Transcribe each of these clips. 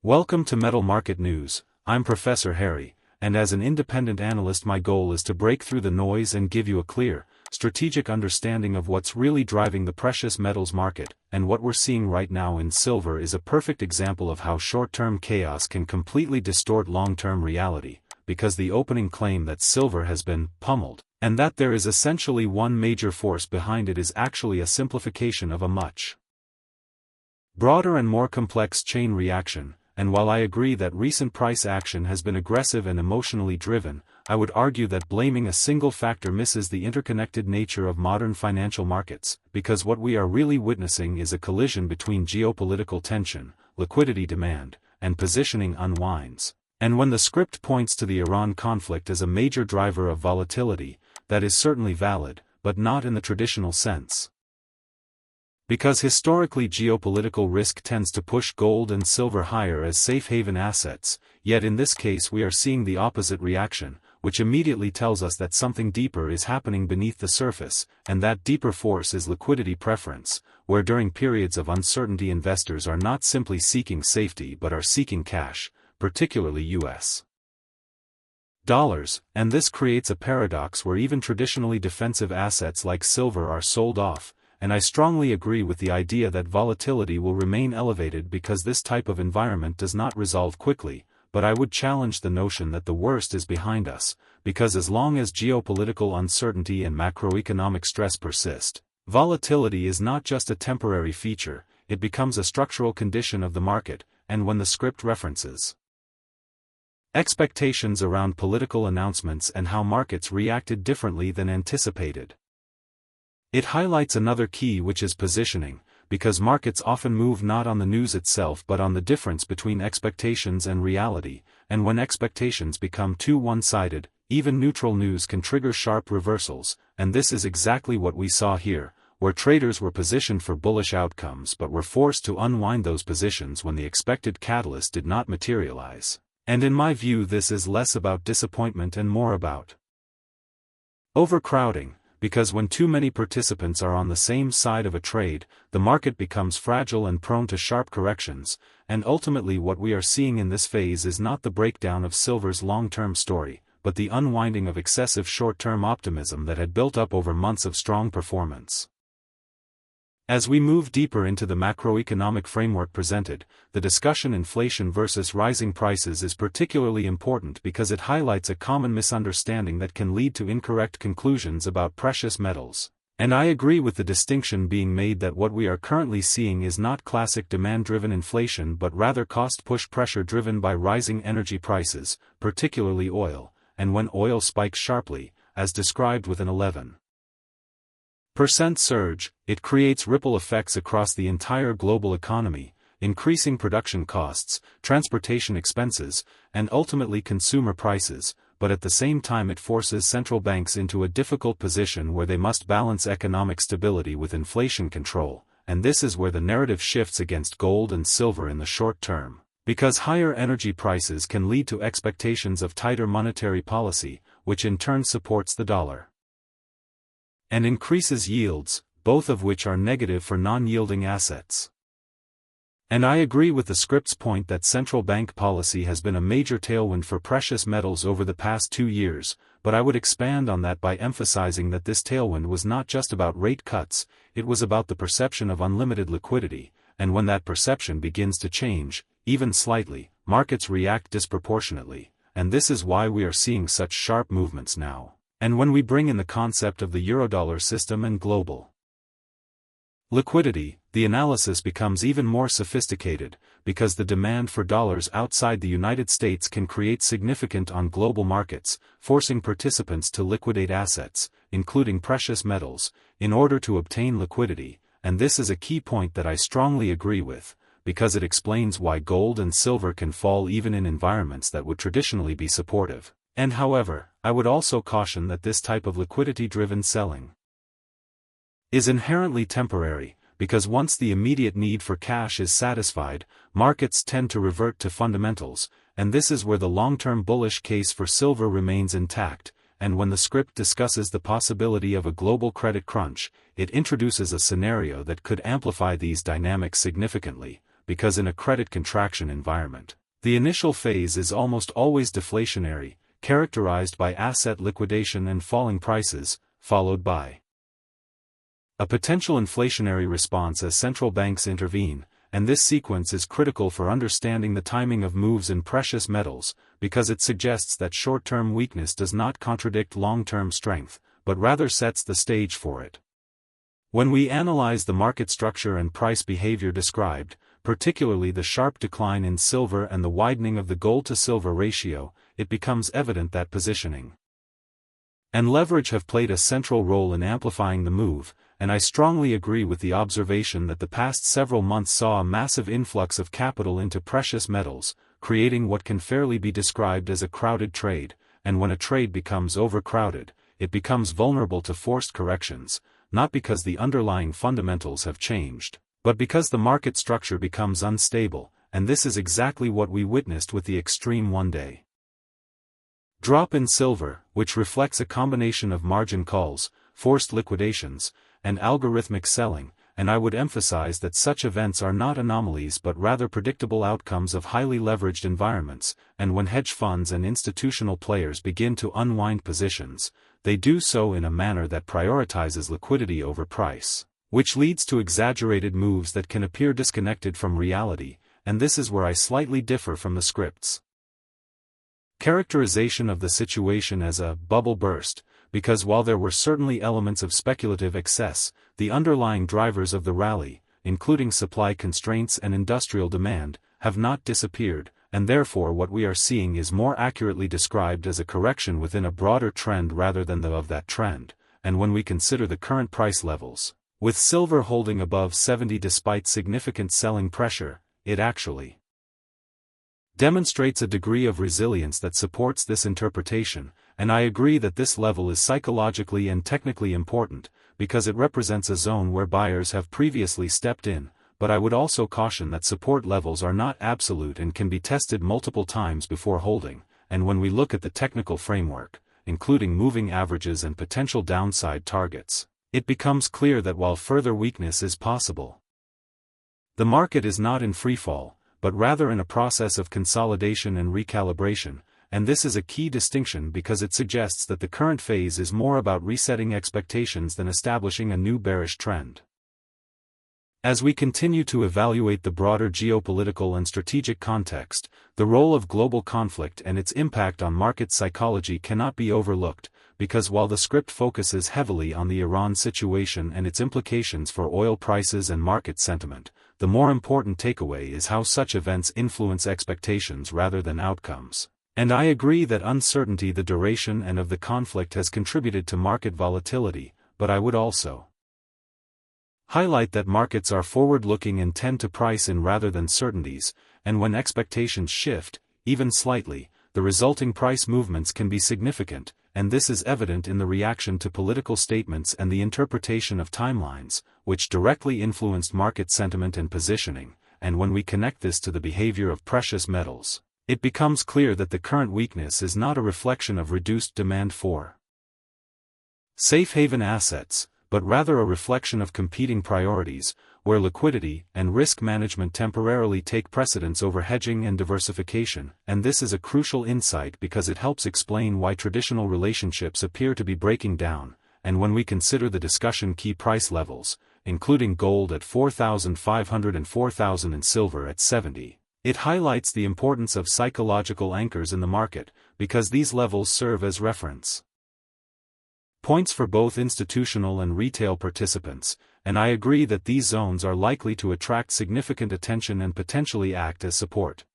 Welcome to Metal Market News. I'm Professor Harry, and as an independent analyst my goal is to break through the noise and give you a clear, strategic understanding of what's really driving the precious metals market, and what we're seeing right now in silver is a perfect example of how short-term chaos can completely distort long-term reality, because the opening claim that silver has been pummeled, and that there is essentially one major force behind it is actually a simplification of a much broader and more complex chain reaction. And while I agree that recent price action has been aggressive and emotionally driven, I would argue that blaming a single factor misses the interconnected nature of modern financial markets, because what we are really witnessing is a collision between geopolitical tension, liquidity demand, and positioning unwinds. And when the script points to the Iran conflict as a major driver of volatility, that is certainly valid, but not in the traditional sense. Because historically geopolitical risk tends to push gold and silver higher as safe haven assets, yet in this case we are seeing the opposite reaction, which immediately tells us that something deeper is happening beneath the surface, and that deeper force is liquidity preference, where during periods of uncertainty investors are not simply seeking safety but are seeking cash, particularly US dollars, and this creates a paradox where even traditionally defensive assets like silver are sold off. And I strongly agree with the idea that volatility will remain elevated because this type of environment does not resolve quickly, but I would challenge the notion that the worst is behind us, because as long as geopolitical uncertainty and macroeconomic stress persist, volatility is not just a temporary feature, it becomes a structural condition of the market, and when the script references expectations around political announcements and how markets reacted differently than anticipated, it highlights another key, which is positioning, because markets often move not on the news itself but on the difference between expectations and reality, and when expectations become too one-sided, even neutral news can trigger sharp reversals, and this is exactly what we saw here, where traders were positioned for bullish outcomes but were forced to unwind those positions when the expected catalyst did not materialize. And in my view this is less about disappointment and more about overcrowding. Because when too many participants are on the same side of a trade, the market becomes fragile and prone to sharp corrections, and ultimately what we are seeing in this phase is not the breakdown of silver's long-term story, but the unwinding of excessive short-term optimism that had built up over months of strong performance. As we move deeper into the macroeconomic framework presented, the discussion inflation versus rising prices is particularly important because it highlights a common misunderstanding that can lead to incorrect conclusions about precious metals. And I agree with the distinction being made that what we are currently seeing is not classic demand-driven inflation but rather cost-push pressure driven by rising energy prices, particularly oil, and when oil spikes sharply, as described with an 11% surge, it creates ripple effects across the entire global economy, increasing production costs, transportation expenses, and ultimately consumer prices, but at the same time it forces central banks into a difficult position where they must balance economic stability with inflation control, and this is where the narrative shifts against gold and silver in the short term, because higher energy prices can lead to expectations of tighter monetary policy, which in turn supports the dollar and increases yields, both of which are negative for non-yielding assets. And I agree with the script's point that central bank policy has been a major tailwind for precious metals over the past 2 years, but I would expand on that by emphasizing that this tailwind was not just about rate cuts, it was about the perception of unlimited liquidity, and when that perception begins to change, even slightly, markets react disproportionately, and this is why we are seeing such sharp movements now. And when we bring in the concept of the eurodollar system and global liquidity, the analysis becomes even more sophisticated, because the demand for dollars outside the United States can create significant on global markets, forcing participants to liquidate assets, including precious metals, in order to obtain liquidity, and this is a key point that I strongly agree with, because it explains why gold and silver can fall even in environments that would traditionally be supportive. And however, I would also caution that this type of liquidity-driven selling is inherently temporary, because once the immediate need for cash is satisfied, markets tend to revert to fundamentals, and this is where the long-term bullish case for silver remains intact, and when the script discusses the possibility of a global credit crunch, it introduces a scenario that could amplify these dynamics significantly, because in a credit contraction environment, the initial phase is almost always deflationary, characterized by asset liquidation and falling prices, followed by a potential inflationary response as central banks intervene, and this sequence is critical for understanding the timing of moves in precious metals, because it suggests that short-term weakness does not contradict long-term strength, but rather sets the stage for it. When we analyze the market structure and price behavior described, particularly the sharp decline in silver and the widening of the gold-to-silver ratio, it becomes evident that positioning and leverage have played a central role in amplifying the move, and I strongly agree with the observation that the past several months saw a massive influx of capital into precious metals, creating what can fairly be described as a crowded trade, and when a trade becomes overcrowded, it becomes vulnerable to forced corrections, not because the underlying fundamentals have changed, but because the market structure becomes unstable, and this is exactly what we witnessed with the extreme one-day drop in silver, which reflects a combination of margin calls, forced liquidations, and algorithmic selling, and I would emphasize that such events are not anomalies but rather predictable outcomes of highly leveraged environments, and when hedge funds and institutional players begin to unwind positions, they do so in a manner that prioritizes liquidity over price, which leads to exaggerated moves that can appear disconnected from reality, and this is where I slightly differ from the script's characterization of the situation as a bubble burst, because while there were certainly elements of speculative excess, the underlying drivers of the rally, including supply constraints and industrial demand, have not disappeared, and therefore what we are seeing is more accurately described as a correction within a broader trend rather than the of that trend, and when we consider the current price levels, with silver holding above 70 despite significant selling pressure, it actually demonstrates a degree of resilience that supports this interpretation, and I agree that this level is psychologically and technically important, because it represents a zone where buyers have previously stepped in, but I would also caution that support levels are not absolute and can be tested multiple times before holding, and when we look at the technical framework, including moving averages and potential downside targets, it becomes clear that while further weakness is possible, the market is not in freefall, but rather in a process of consolidation and recalibration, and this is a key distinction because it suggests that the current phase is more about resetting expectations than establishing a new bearish trend. As we continue to evaluate the broader geopolitical and strategic context, the role of global conflict and its impact on market psychology cannot be overlooked, because while the script focuses heavily on the Iran situation and its implications for oil prices and market sentiment, the more important takeaway is how such events influence expectations rather than outcomes. And I agree that uncertainty the duration and of the conflict has contributed to market volatility, but I would also highlight that markets are forward-looking and tend to price in rather than certainties, and when expectations shift, even slightly, the resulting price movements can be significant, and this is evident in the reaction to political statements and the interpretation of timelines, which directly influenced market sentiment and positioning, and when we connect this to the behavior of precious metals, it becomes clear that the current weakness is not a reflection of reduced demand for safe haven assets, but rather a reflection of competing priorities, where liquidity and risk management temporarily take precedence over hedging and diversification, and this is a crucial insight because it helps explain why traditional relationships appear to be breaking down, and when we consider the discussion key price levels, including gold at $4,500 and $4,000 and silver at 70, it highlights the importance of psychological anchors in the market, because these levels serve as reference points for both institutional and retail participants, and I agree that these zones are likely to attract significant attention and potentially act as support.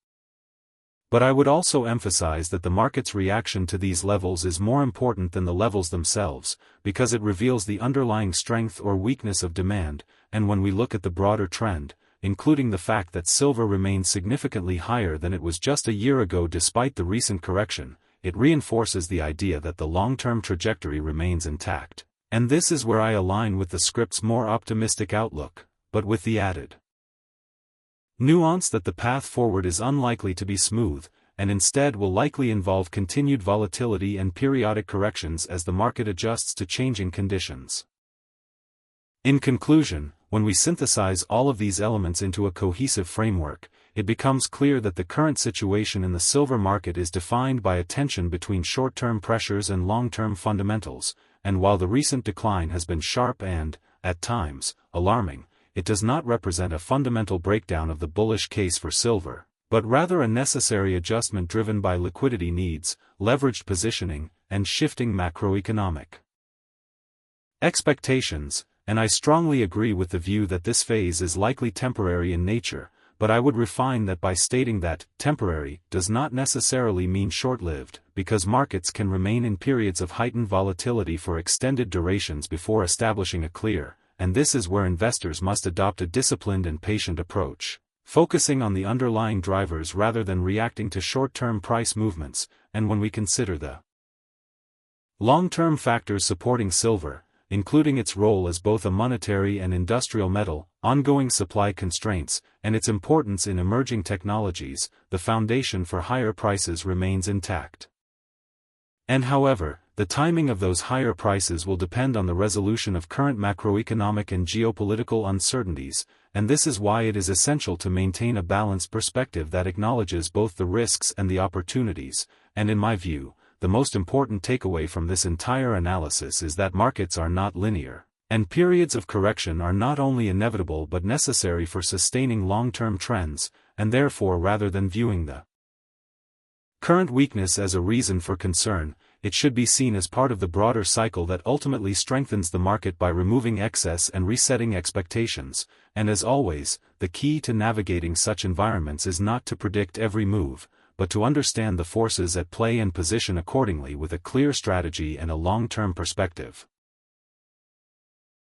But I would also emphasize that the market's reaction to these levels is more important than the levels themselves, because it reveals the underlying strength or weakness of demand, and when we look at the broader trend, including the fact that silver remains significantly higher than it was just a year ago despite the recent correction, it reinforces the idea that the long-term trajectory remains intact. And this is where I align with the script's more optimistic outlook, but with the added nuance that the path forward is unlikely to be smooth, and instead will likely involve continued volatility and periodic corrections as the market adjusts to changing conditions. In conclusion, When we synthesize all of these elements into a cohesive framework, it becomes clear that the current situation in the silver market is defined by a tension between short-term pressures and long-term fundamentals, and while the recent decline has been sharp and, at times, alarming, it does not represent a fundamental breakdown of the bullish case for silver, but rather a necessary adjustment driven by liquidity needs, leveraged positioning, and shifting macroeconomic expectations, and I strongly agree with the view that this phase is likely temporary in nature, but I would refine that by stating that temporary does not necessarily mean short-lived, because markets can remain in periods of heightened volatility for extended durations before establishing a clear, and this is where investors must adopt a disciplined and patient approach, focusing on the underlying drivers rather than reacting to short-term price movements. And when we consider the long-term factors supporting silver, including its role as both a monetary and industrial metal, ongoing supply constraints, and its importance in emerging technologies, the foundation for higher prices remains intact. And however, the timing of those higher prices will depend on the resolution of current macroeconomic and geopolitical uncertainties, and this is why it is essential to maintain a balanced perspective that acknowledges both the risks and the opportunities, and in my view, the most important takeaway from this entire analysis is that markets are not linear, and periods of correction are not only inevitable but necessary for sustaining long-term trends, and therefore rather than viewing the current weakness as a reason for concern, it should be seen as part of the broader cycle that ultimately strengthens the market by removing excess and resetting expectations, and as always, the key to navigating such environments is not to predict every move, but to understand the forces at play and position accordingly with a clear strategy and a long-term perspective.